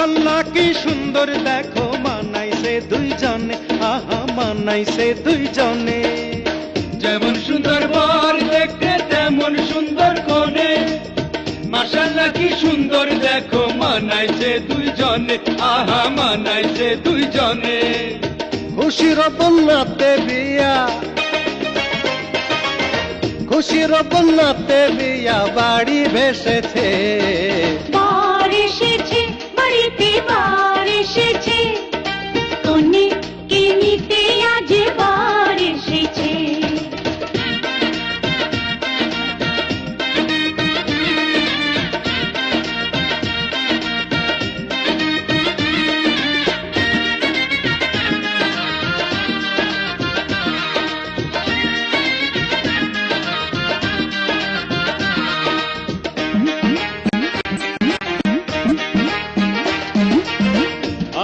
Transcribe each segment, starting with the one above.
মাশাআল্লাহ কি সুন্দর দেখো মানাইছে দুইজনে, আহা মানাইছে দুইজনে। যেমন সুন্দর বর দেখতে তেমন সুন্দর কনে, মাশাআল্লাহ কি সুন্দর দেখো মানাইছে দুইজনে, আহা মানাইছে দুইজনে। খুশির বন্যাতে বিয়া, খুশির বন্যাতে বিয়া বাড়ি ভেসেছে। বার এসেছে বাড়িতে, বার এসেছে কনেকে নিতে আজ বার এসেছে।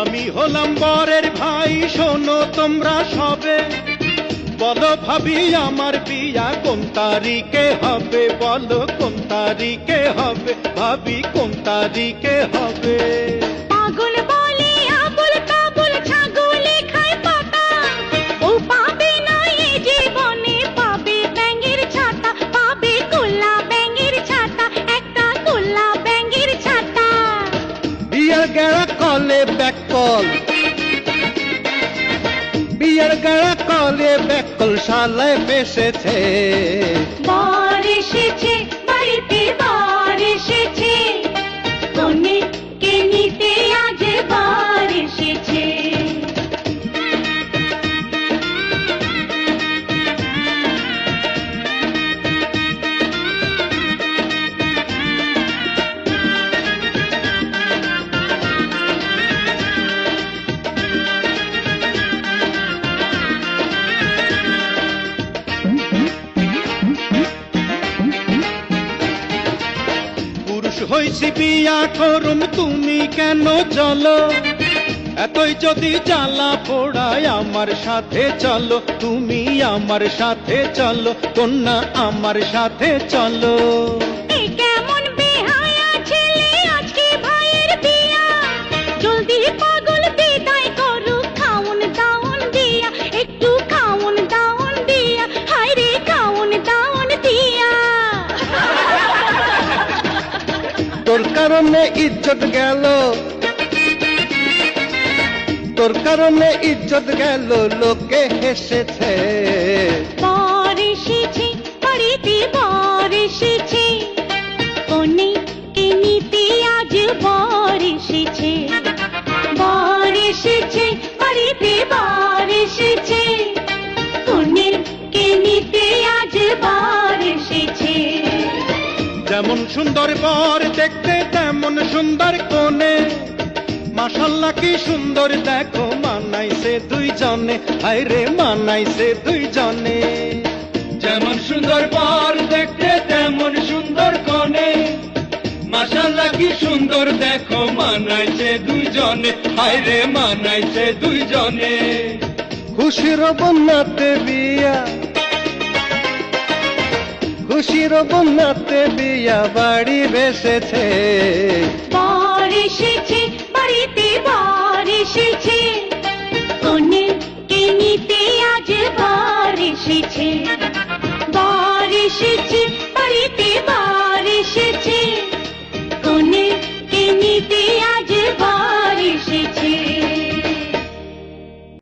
আমি হলাম বরের ভাই, শোনো তোমরা সবে, বলো ভাবি আমার বিয়া কোন তারিখে হবে, বলো কোন তারিখে হবে, ভাবি কোন তারিখে হবে। পাগল বলে আবুল তাবুল ছাগলে খায় পাতা, ও পাবে না এ জীবনে, পাবে ব্যাঙের ছাতা, পাবে কোলা ব্যাঙের ছাতা, একটা কোলা ব্যাঙের ছাতা। বিয়ের গেড়া কলে ব্যাকল, বিয়ের গেড়া কলে ব্যাকল শালায় বেসেছে। বার এসেছে বাড়িতে, বার এসেছে কনেকে নিতে আজ বার এসেছে। পুরুষ হইছি বিয়া করুম তুমি কেন চলো, এতই যদি জ্বালা পোড়ায় আমার সাথে চলো, তুমি আমার সাথে চলো, কন্যা আমার সাথে চলো। এ কেমন বেহায়া ছেলে আজকে ভাইয়ের বিয়া, জলদি পাগল বিদায় করুক খাউন দাউন দিয়া, একটু খাউন দাউন দিয়া, হায় রে খাউন দাউন দিয়া। তোর কারণে ইজ্জত গেল, তোর কারণে ইজ্জত গেল, লোকে হেসেছে। বার এসেছে বাড়িতে, বার এসেছে কনেকে নিতে আজ বার এসেছে। বার এসেছে বাড়িতে, বার এসেছে কনেকে নিতে আজ বার এসেছে। যেমন সুন্দর বর দেখতে তেমন সুন্দর কনে, মাশাআল্লাহ কি সুন্দর দেখো মানাইছে দুইজনে, হায় রে মানাইছে দুইজনে। যেমন সুন্দর বর দেখতে তেমন সুন্দর কনে, মাশাআল্লাহ কি সুন্দর দেখো মানাইছে দুইজনে, হায় রে মানাইছে দুইজনে। খুশির বন্যাতে বিয়া, খুশির বন্যাতে বিয়া বাড়ি ভেসেছে। বার এসেছে বাড়িতে, বার এসেছে কনেকে নিতে আজ বার এসেছে।